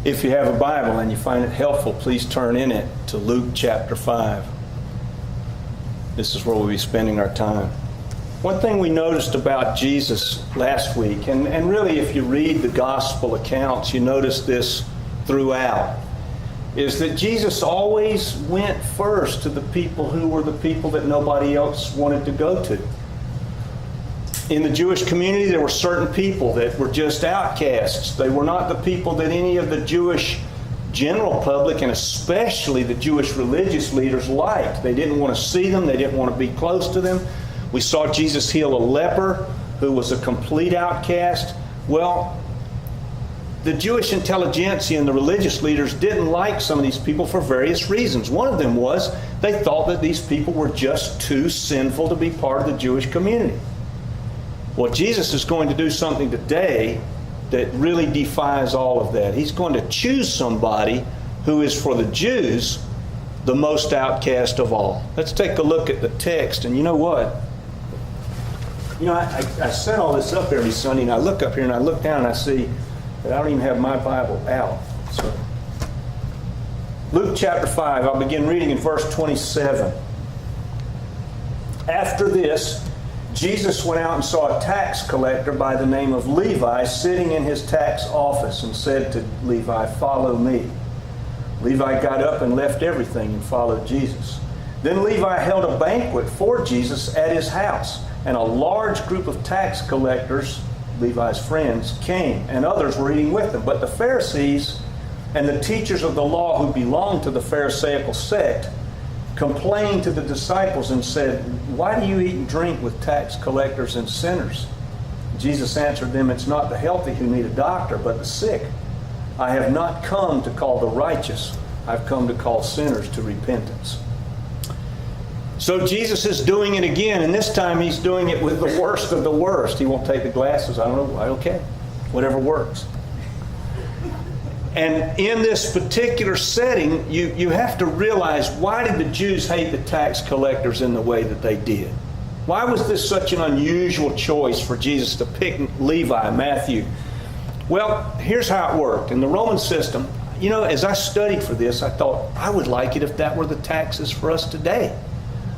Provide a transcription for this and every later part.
If you have a Bible and you find it helpful, please turn in it to Luke chapter 5. This is where we'll be spending our time. One thing we noticed about Jesus last week, and really if you read the gospel accounts, you notice this throughout, is that Jesus always went first to the people who were the people that nobody else wanted to go to. In the Jewish community, there were certain people that were just outcasts. They were not the people that any of the Jewish general public, and especially the Jewish religious leaders, liked. They didn't want to see them. They didn't want to be close to them. We saw Jesus heal a leper who was a complete outcast. Well, the Jewish intelligentsia and the religious leaders didn't like some of these people for various reasons. One of them was they thought that these people were just too sinful to be part of the Jewish community. Well, Jesus is going to do something today that really defies all of that. He's going to choose somebody who is, for the Jews, the most outcast of all. Let's take a look at the text. And you know what? I set all this up every Sunday, and I look up here and I look down and I see that I don't even have my Bible out. So, Luke chapter 5, I'll begin reading in verse 27. After this, Jesus went out and saw a tax collector by the name of Levi sitting in his tax office and said to Levi, "Follow me." Levi got up and left everything and followed Jesus. Then Levi held a banquet for Jesus at his house, and a large group of tax collectors, Levi's friends, came, and others were eating with them. But the Pharisees and the teachers of the law who belonged to the Pharisaical sect complained to the disciples and said, "Why do you eat and drink with tax collectors and sinners?" Jesus answered them, "It's not the healthy who need a doctor, but the sick. I have not come to call the righteous. I've come to call sinners to repentance." So Jesus is doing it again, and this time he's doing it with the worst of the worst. He won't take the glasses. I don't know. Okay. Whatever works. And in this particular setting, you have to realize, why did the Jews hate the tax collectors in the way that they did? Why was this such an unusual choice for Jesus to pick Levi, Matthew? Well, here's how it worked. In the Roman system, as I studied for this, I thought, I would like it if that were the taxes for us today.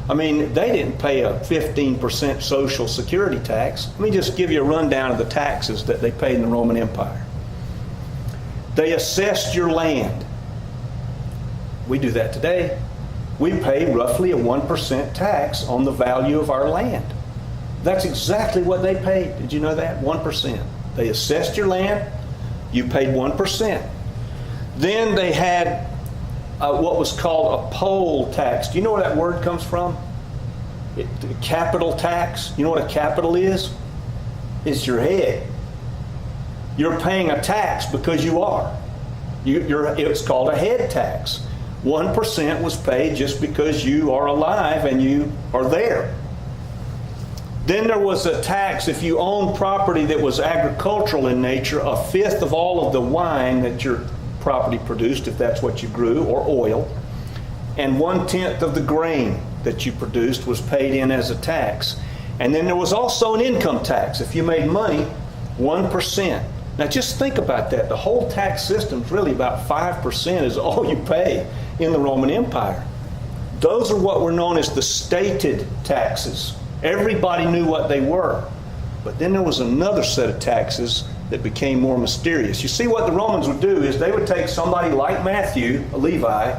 I mean, they didn't pay a 15% Social Security tax. Let me just give you a rundown of the taxes that they paid in the Roman Empire. They assessed your land. We do that today. We pay roughly a 1% tax on the value of our land. That's exactly what they paid. Did you know that? 1%. They assessed your land. You paid 1%. Then they had what was called a poll tax. Do you know where that word comes from? Capital tax. You know what a capital is? It's your head. You're paying a tax because you are. It's called a head tax. 1% was paid just because you are alive and you are there. Then there was a tax if you owned property that was agricultural in nature, a fifth of all of the wine that your property produced, if that's what you grew, or oil, and 1/10 of the grain that you produced was paid in as a tax. And then there was also an income tax. If you made money, 1%. Now just think about that. The whole tax system is really about 5% is all you pay in the Roman Empire. Those are what were known as the stated taxes. Everybody knew what they were. But then there was another set of taxes that became more mysterious. You see, what the Romans would do is they would take somebody like Matthew, a Levi,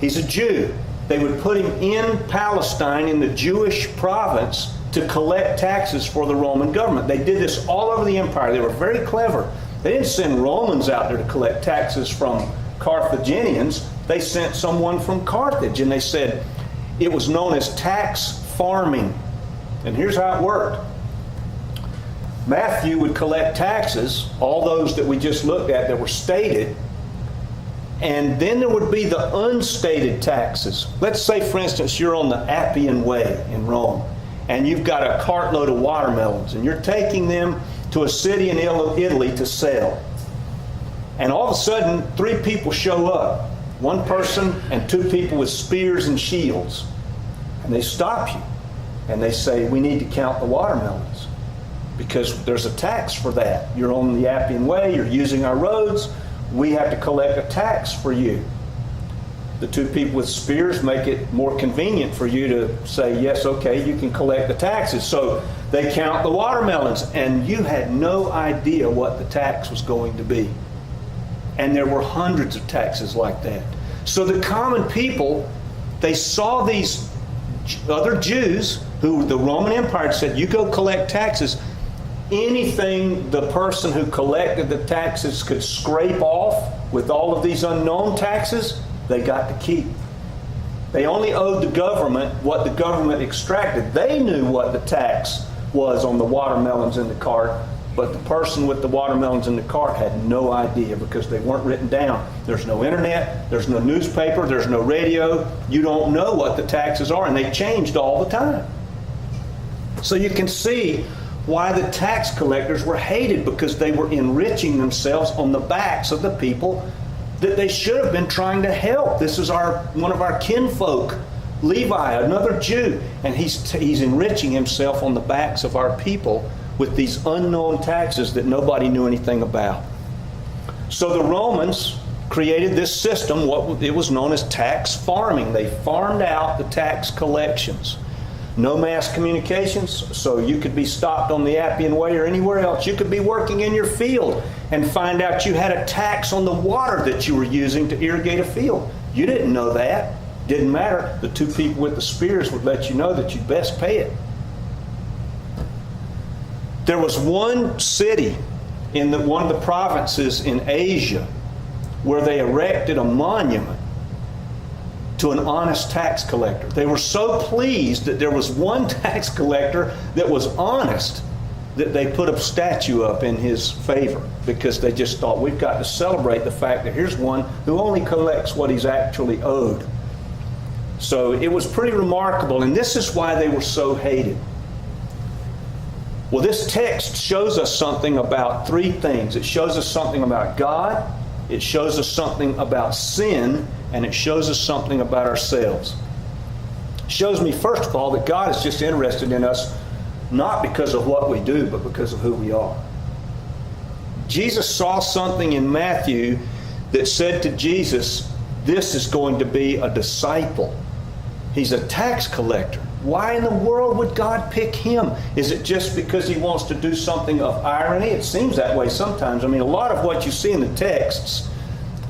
he's a Jew. They would put him in Palestine, in the Jewish province, to collect taxes for the Roman government. They did this all over the empire. They were very clever. They didn't send Romans out there to collect taxes from Carthaginians. They sent someone from Carthage, and they said it was known as tax farming. And here's how it worked. Matthew would collect taxes, all those that we just looked at that were stated, and then there would be the unstated taxes. Let's say, for instance, you're on the Appian Way in Rome, and you've got a cartload of watermelons, and you're taking them to a city in Italy to sell. And all of a sudden, 3 people show up, 1 person and 2 people with spears and shields, and they stop you, and they say, "We need to count the watermelons, because there's a tax for that. You're on the Appian Way, you're using our roads, we have to collect a tax for you. The two people with spears make it more convenient for you to say, yes, okay, you can collect the taxes. So they count the watermelons, and you had no idea what the tax was going to be. And there were hundreds of taxes like that. So the common people, they saw these other Jews who the Roman Empire said, you go collect taxes. Anything the person who collected the taxes could scrape off with all of these unknown taxes, they got to keep. They only owed the government what the government extracted. They knew what the tax was on the watermelons in the cart, but the person with the watermelons in the cart had no idea because they weren't written down. There's no internet, there's no newspaper, there's no radio. You don't know what the taxes are, and they changed all the time. So you can see why the tax collectors were hated, because they were enriching themselves on the backs of the people that they should have been trying to help. This is one of our kinfolk, Levi, another Jew, and he's enriching himself on the backs of our people with these unknown taxes that nobody knew anything about. So the Romans created this system, what it was known as tax farming. They farmed out the tax collections. No mass communications, so you could be stopped on the Appian Way or anywhere else. You could be working in your field and find out you had a tax on the water that you were using to irrigate a field. You didn't know that. Didn't matter. The two people with the spears would let you know that you best pay it. There was one city in one of the provinces in Asia where they erected a monument to an honest tax collector. They were so pleased that there was one tax collector that was honest that they put a statue up in his favor, because they just thought, we've got to celebrate the fact that here's one who only collects what he's actually owed. So it was pretty remarkable, and this is why they were so hated. Well, this text shows us something about three things. It shows us something about God, it shows us something about sin, and it shows us something about ourselves. It shows me, first of all, that God is just interested in us not because of what we do, but because of who we are. Jesus saw something in Matthew that said to Jesus, this is going to be a disciple. He's a tax collector. Why in the world would God pick him? Is it just because he wants to do something of irony? It seems that way sometimes. I mean, a lot of what you see in the texts,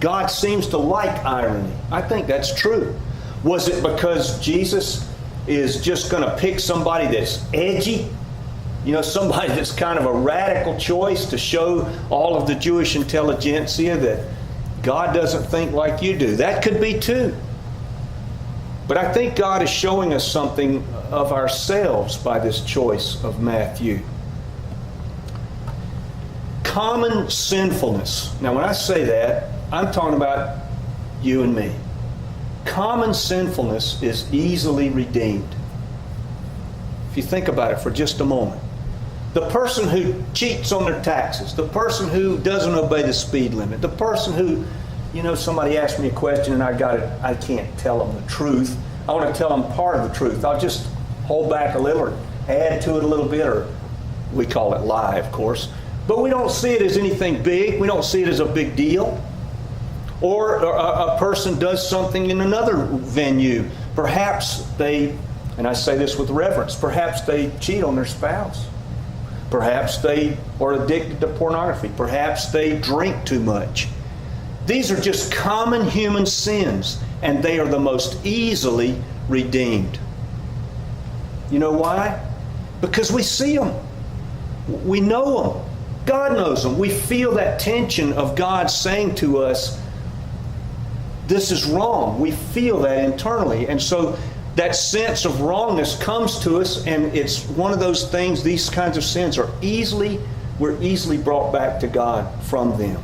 God seems to like irony. I think that's true. Was it because Jesus is just going to pick somebody that's edgy? You know, somebody that's kind of a radical choice to show all of the Jewish intelligentsia that God doesn't think like you do. That could be too. But I think God is showing us something of ourselves by this choice of Matthew. Common sinfulness. Now, when I say that, I'm talking about you and me. Common sinfulness is easily redeemed. If you think about it for just a moment. The person who cheats on their taxes, the person who doesn't obey the speed limit, the person who, you know, somebody asked me a question and I can't tell them the truth. I want to tell them part of the truth. I'll just hold back a little or add to it a little bit, or we call it lie, of course. But we don't see it as anything big. We don't see it as a big deal. Or a person does something in another venue. Perhaps they, and I say this with reverence, perhaps they cheat on their spouse. Perhaps they are addicted to pornography. Perhaps they drink too much. These are just common human sins, and they are the most easily redeemed. You know why? Because we see them. We know them. God knows them. We feel that tension of God saying to us, this is wrong. We feel that internally. And so that sense of wrongness comes to us, and it's one of those things, these kinds of sins we're easily brought back to God from them.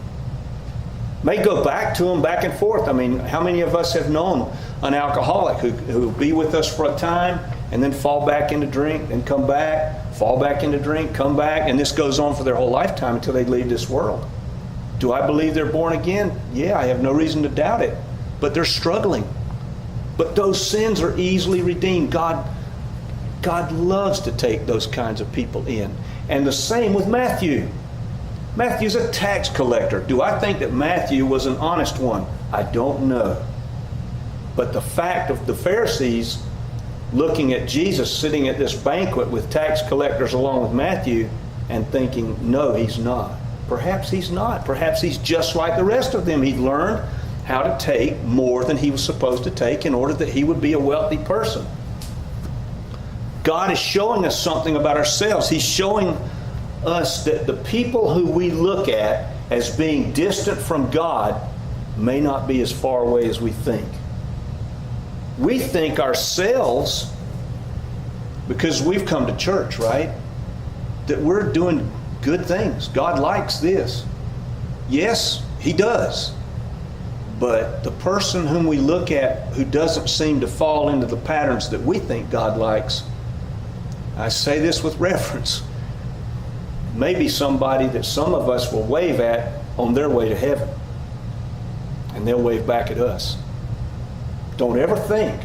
May go back to them back and forth. I mean, how many of us have known an alcoholic who be with us for a time and then fall back into drink and come back, fall back into drink, come back, and this goes on for their whole lifetime until they leave this world. Do I believe they're born again? Yeah, I have no reason to doubt it. But they're struggling. But those sins are easily redeemed. God loves to take those kinds of people in. And the same with Matthew. Matthew's a tax collector. Do I think that Matthew was an honest one? I don't know. But the fact of the Pharisees looking at Jesus sitting at this banquet with tax collectors along with Matthew and thinking, no, he's not. Perhaps he's not. Perhaps he's just like the rest of them. He'd learned how to take more than he was supposed to take in order that he would be a wealthy person. God is showing us something about ourselves. He's showing us that the people who we look at as being distant from God may not be as far away as we think. We think ourselves, because we've come to church, right, that we're doing good things. God likes this. Yes, He does. But the person whom we look at who doesn't seem to fall into the patterns that we think God likes, I say this with reference, maybe somebody that some of us will wave at on their way to heaven. And they'll wave back at us. Don't ever think,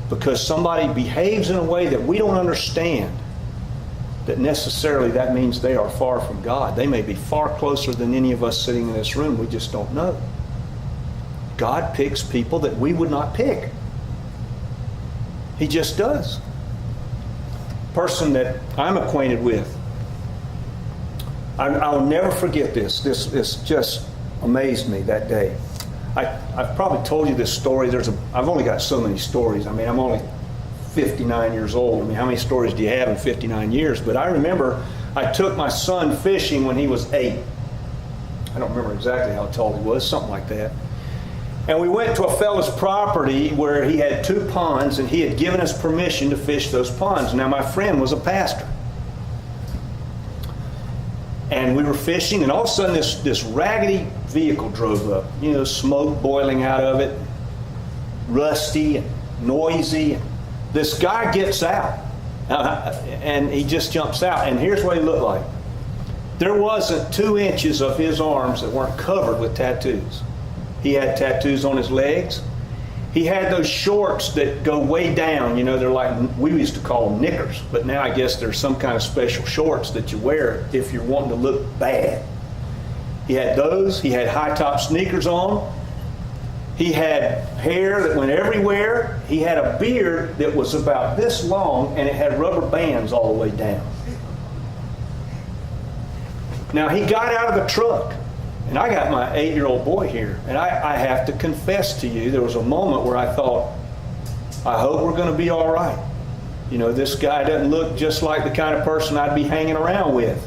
because somebody behaves in a way that we don't understand, that necessarily that means they are far from God. They may be far closer than any of us sitting in this room. We just don't know. God picks people that we would not pick. He just does. Person that I'm acquainted with, I'll never forget this. This just amazed me that day. I've probably told you this story. I've only got so many stories. I mean, I'm only 59 years old. I mean, how many stories do you have in 59 years? But I remember I took my son fishing when he was 8. I don't remember exactly how tall he was, something like that. And we went to a fellow's property where he had 2 ponds, and he had given us permission to fish those ponds. Now, my friend was a pastor. And we were fishing, and all of a sudden this raggedy vehicle drove up. You know, smoke boiling out of it, rusty and noisy. This guy gets out, and he just jumps out. And here's what he looked like. There wasn't 2 inches of his arms that weren't covered with tattoos. He had tattoos on his legs. He had those shorts that go way down. You know, they're like, we used to call them knickers, but now I guess there's some kind of special shorts that you wear if you're wanting to look bad. He had those. He had high-top sneakers on. He had hair that went everywhere. He had a beard that was about this long, and it had rubber bands all the way down. Now, he got out of the truck. And I got my 8-year-old boy here, and I have to confess to you, there was a moment where I thought, I hope we're going to be all right. You know, this guy doesn't look just like the kind of person I'd be hanging around with.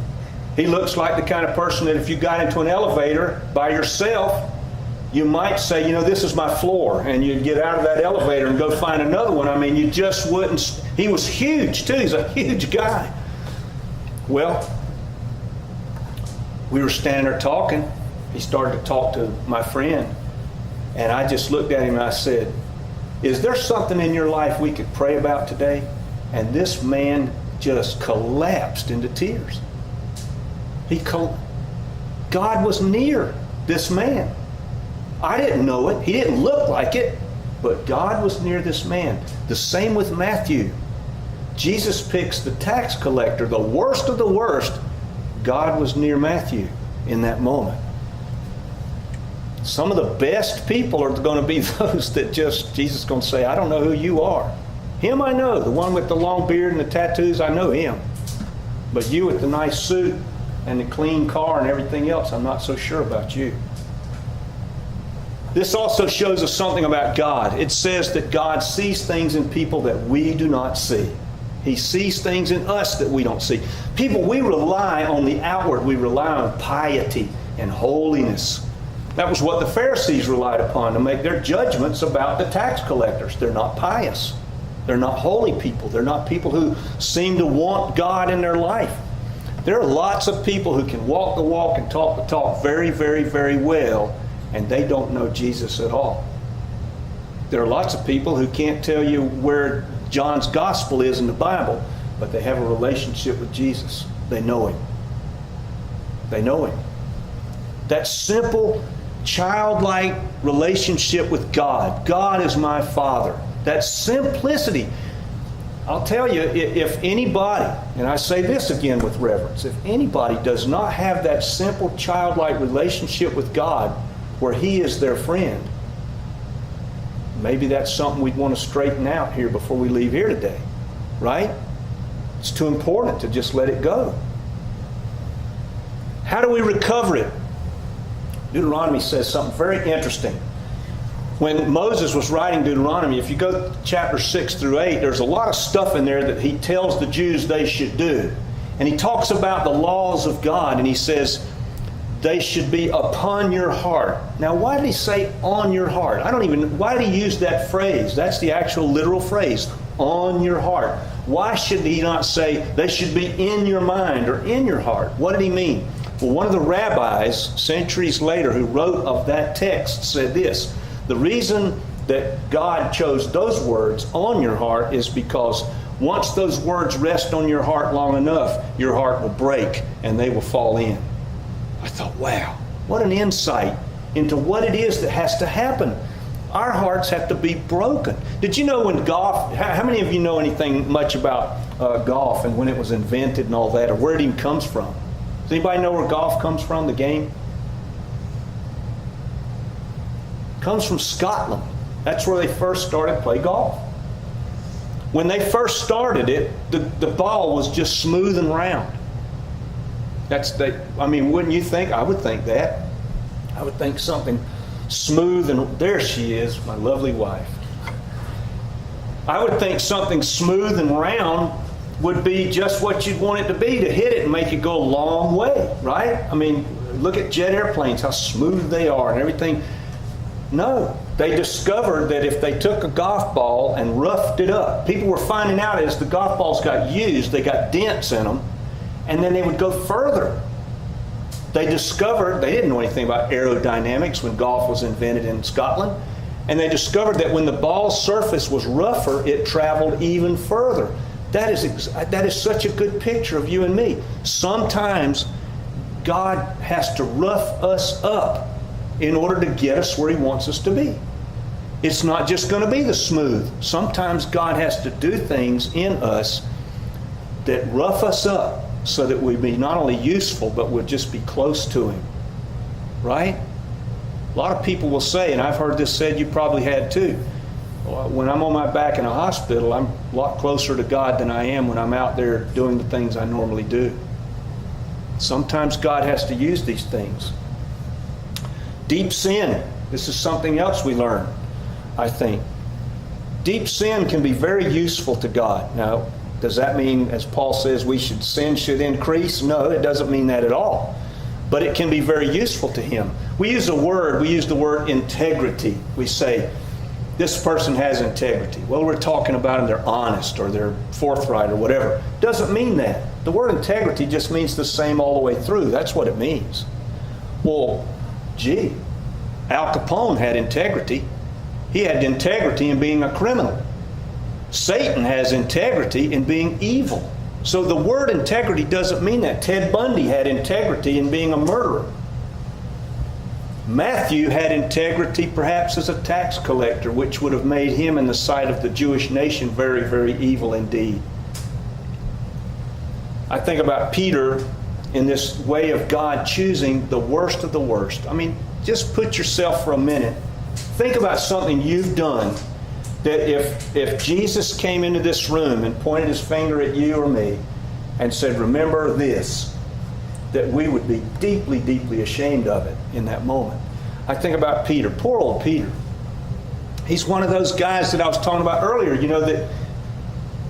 He looks like the kind of person that if you got into an elevator by yourself, you might say, you know, this is my floor, and you'd get out of that elevator and go find another one. I mean, you just wouldn't. He was huge, too. He's a huge guy. Well, we were standing there talking. He started to talk to my friend, and I just looked at him and I said, is there something in your life we could pray about today? And this man just collapsed into tears. God was near this man. I didn't know it. He didn't look like it, but God was near this man. The same with Matthew. Jesus picks the tax collector, the worst of the worst. God was near Matthew in that moment. Some of the best people are going to be those that just, Jesus is going to say, I don't know who you are. Him I know, the one with the long beard and the tattoos, I know him. But you with the nice suit and the clean car and everything else, I'm not so sure about you. This also shows us something about God. It says that God sees things in people that we do not see. He sees things in us that we don't see. People, we rely on the outward. We rely on piety and holiness. That was what the Pharisees relied upon to make their judgments about the tax collectors. They're not pious. They're not holy people. They're not people who seem to want God in their life. There are lots of people who can walk the walk and talk the talk very, very, very well, and they don't know Jesus at all. There are lots of people who can't tell you where John's gospel is in the Bible, but they have a relationship with Jesus. They know Him. They know Him. That simple, childlike relationship with God. God is my Father. That simplicity. I'll tell you, if anybody, and I say this again with reverence, if anybody does not have that simple childlike relationship with God where He is their friend, maybe that's something we'd want to straighten out here before we leave here today, right? It's too important to just let it go. How do we recover it? Deuteronomy says something very interesting. When Moses was writing Deuteronomy, if you go to chapter 6 through 8, there's a lot of stuff in there that he tells the Jews they should do. And he talks about the laws of God, and he says they should be upon your heart. Now, why did he say on your heart? Why did he use that phrase? That's the actual literal phrase, on your heart. Why should he not say they should be in your mind or in your heart? What did he mean? Well, one of the rabbis, centuries later, who wrote of that text said this: the reason that God chose those words, on your heart, is because once those words rest on your heart long enough, your heart will break and they will fall in. I thought, wow, what an insight into what it is that has to happen. Our hearts have to be broken. Did you know when golf, how many of you know anything much about golf and when it was invented and all that, or where it even comes from? Does anybody know where golf comes from, the game? It comes from Scotland. That's where they first started to play golf. When they first started it, the ball was just smooth and round. Wouldn't you think? I would think that. I would think something smooth, and there she is, my lovely wife. I would think something smooth and round would be just what you'd want it to be, to hit it and make it go a long way, right? I mean, look at jet airplanes, how smooth they are and everything. No, they discovered that if they took a golf ball and roughed it up, people were finding out as the golf balls got used, they got dents in them, and then they would go further. They discovered, they didn't know anything about aerodynamics when golf was invented in Scotland, and they discovered that when the ball's surface was rougher, it traveled even further. That is such a good picture of you and me. Sometimes God has to rough us up in order to get us where He wants us to be. It's not just going to be the smooth. Sometimes God has to do things in us that rough us up so that we be not only useful, but we'll just be close to Him. Right? A lot of people will say, and I've heard this said, you probably had too, when I'm on my back in a hospital, I'm a lot closer to God than I am when I'm out there doing the things I normally do. Sometimes God has to use these things. Deep sin. This is something else we learn, I think. Deep sin can be very useful to God. Now, does that mean, as Paul says, sin should increase? No, it doesn't mean that at all. But it can be very useful to Him. We use the word integrity. We say, this person has integrity. Well, we're talking about them, they're honest or they're forthright or whatever. Doesn't mean that. The word integrity just means the same all the way through. That's what it means. Well, Al Capone had integrity. He had integrity in being a criminal. Satan has integrity in being evil. So the word integrity doesn't mean that. Ted Bundy had integrity in being a murderer. Matthew had integrity perhaps as a tax collector, which would have made him in the sight of the Jewish nation very, very evil indeed. I think about Peter in this way of God choosing the worst of the worst. I mean, just put yourself for a minute. Think about something you've done that if Jesus came into this room and pointed His finger at you or me and said, remember this, that we would be deeply, deeply ashamed of it in that moment. I think about Peter, poor old Peter. He's one of those guys that I was talking about earlier, that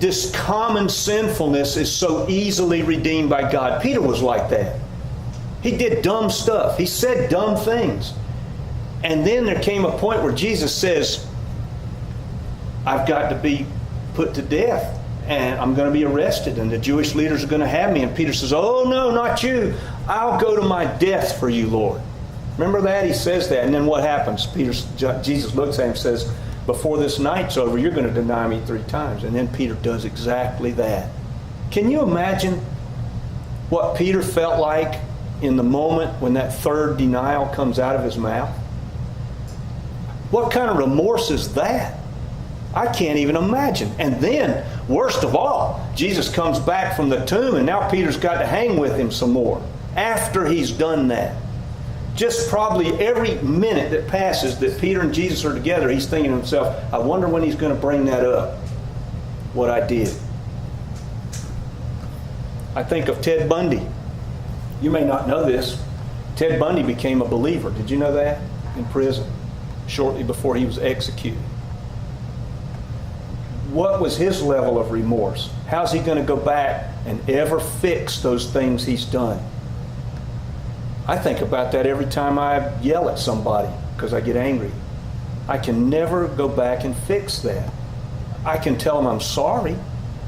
this common sinfulness is so easily redeemed by God. Peter was like that. He did dumb stuff. He said dumb things. And then there came a point where Jesus says, I've got to be put to death and I'm going to be arrested and the Jewish leaders are going to have me. And Peter says, oh no, not you. I'll go to my death for you, Lord. Remember that? He says that. And then what happens? Jesus looks at him and says, before this night's over, you're going to deny me 3 times. And then Peter does exactly that. Can you imagine what Peter felt like in the moment when that third denial comes out of his mouth? What kind of remorse is that? I can't even imagine. And then, worst of all, Jesus comes back from the tomb, and now Peter's got to hang with him some more after he's done that. Just probably every minute that passes that Peter and Jesus are together, he's thinking to himself, I wonder when he's going to bring that up, what I did. I think of Ted Bundy. You may not know this. Ted Bundy became a believer. Did you know that? In prison, shortly before he was executed. What was his level of remorse? How's he going to go back and ever fix those things he's done? I think about that every time I yell at somebody because I get angry. I can never go back and fix that. I can tell them I'm sorry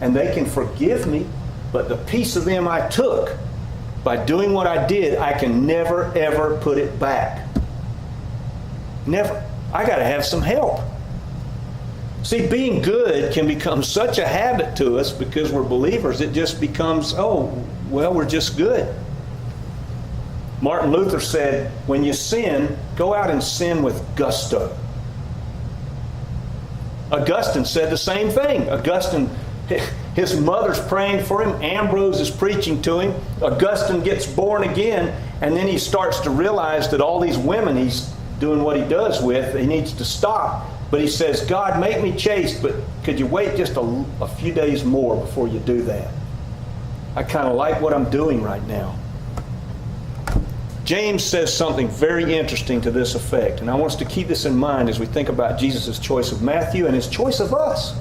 and they can forgive me, but the piece of them I took by doing what I did, I can never ever put it back. Never. I got to have some help. See, being good can become such a habit to us because we're believers. It just becomes, oh, well, we're just good. Martin Luther said, when you sin, go out and sin with gusto. Augustine said the same thing. Augustine, his mother's praying for him. Ambrose is preaching to him. Augustine gets born again, and then he starts to realize that all these women he's doing what he does with, he needs to stop. But he says, God, make me chaste, but could you wait just a few days more before you do that? I kind of like what I'm doing right now. James says something very interesting to this effect, and I want us to keep this in mind as we think about Jesus' choice of Matthew and his choice of us.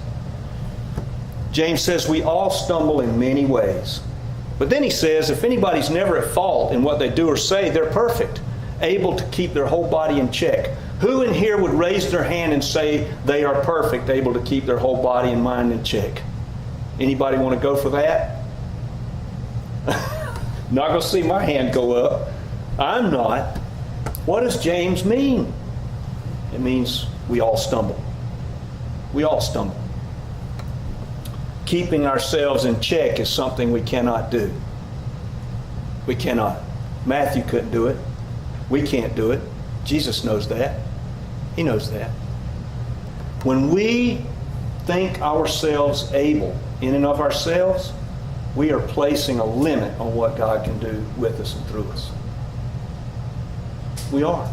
James says we all stumble in many ways. But then he says if anybody's never at fault in what they do or say, they're perfect, able to keep their whole body in check. Who in here would raise their hand and say they are perfect, able to keep their whole body and mind in check? Anybody want to go for that? Not going to see my hand go up. I'm not. What does James mean? It means we all stumble. We all stumble. Keeping ourselves in check is something we cannot do. We cannot. Matthew couldn't do it. We can't do it. Jesus knows that. He knows that. When we think ourselves able in and of ourselves, we are placing a limit on what God can do with us and through us. We are.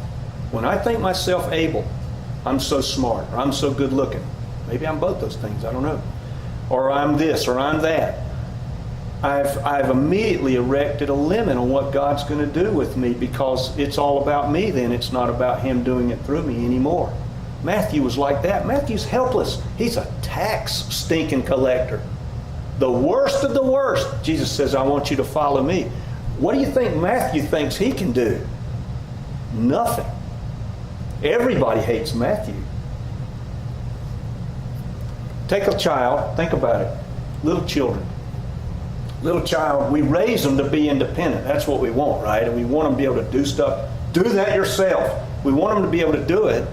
When I think myself able, I'm so smart, or I'm so good looking. Maybe I'm both those things, I don't know. Or I'm this, or I'm that. I've immediately erected a limit on what God's going to do with me because it's all about me then. It's not about Him doing it through me anymore. Matthew was like that. Matthew's helpless. He's a tax stinking collector. The worst of the worst. Jesus says, I want you to follow me. What do you think Matthew thinks he can do? Nothing. Everybody hates Matthew. Take a child, think about it. Little children. Little child, we raise them to be independent. That's what we want, right? And we want them to be able to do stuff. Do that yourself. We want them to be able to do it.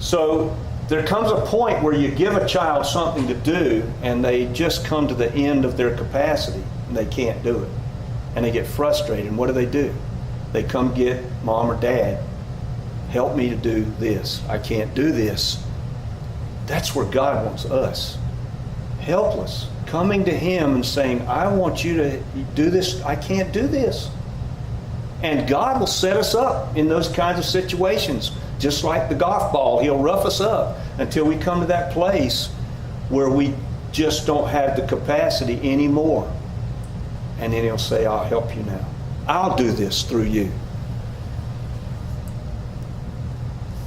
So there comes a point where you give a child something to do and they just come to the end of their capacity and they can't do it. And they get frustrated. And what do? They come get mom or dad. Help me to do this. I can't do this. That's where God wants us. Helpless. Coming to Him and saying, I want you to do this. I can't do this. And God will set us up in those kinds of situations. Just like the golf ball, He'll rough us up until we come to that place where we just don't have the capacity anymore. And then He'll say, I'll help you now. I'll do this through you.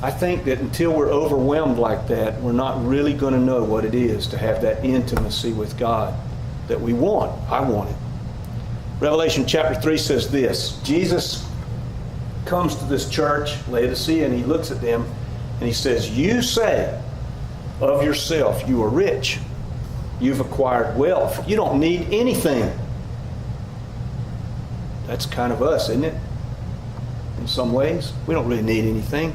I think that until we're overwhelmed like that, we're not really going to know what it is to have that intimacy with God that we want. I want it. Revelation chapter 3 says this. Jesus comes to this church, Laodicea, and He looks at them and He says, you say of yourself you are rich. You've acquired wealth. You don't need anything. That's kind of us, isn't it? In some ways, we don't really need anything.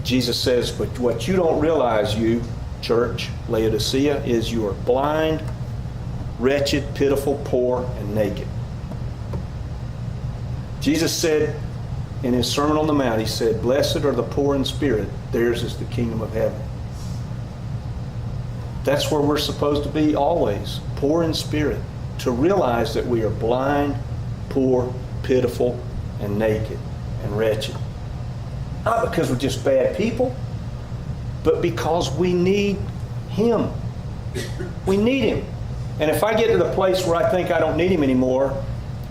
Jesus says, but what you don't realize, you, church, Laodicea, is you are blind, wretched, pitiful, poor, and naked. Jesus said in His Sermon on the Mount, He said, blessed are the poor in spirit, theirs is the kingdom of heaven. That's where we're supposed to be always, poor in spirit, to realize that we are blind, poor, pitiful, and naked and wretched. Not because we're just bad people, but because we need Him. We need Him. And if I get to the place where I think I don't need Him anymore,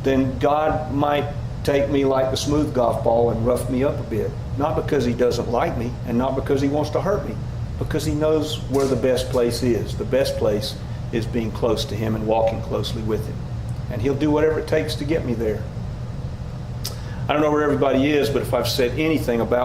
then God might take me like the smooth golf ball and rough me up a bit. Not because He doesn't like me and not because He wants to hurt me, because He knows where the best place is. The best place is being close to Him and walking closely with Him. And He'll do whatever it takes to get me there. I don't know where everybody is, but if I've said anything about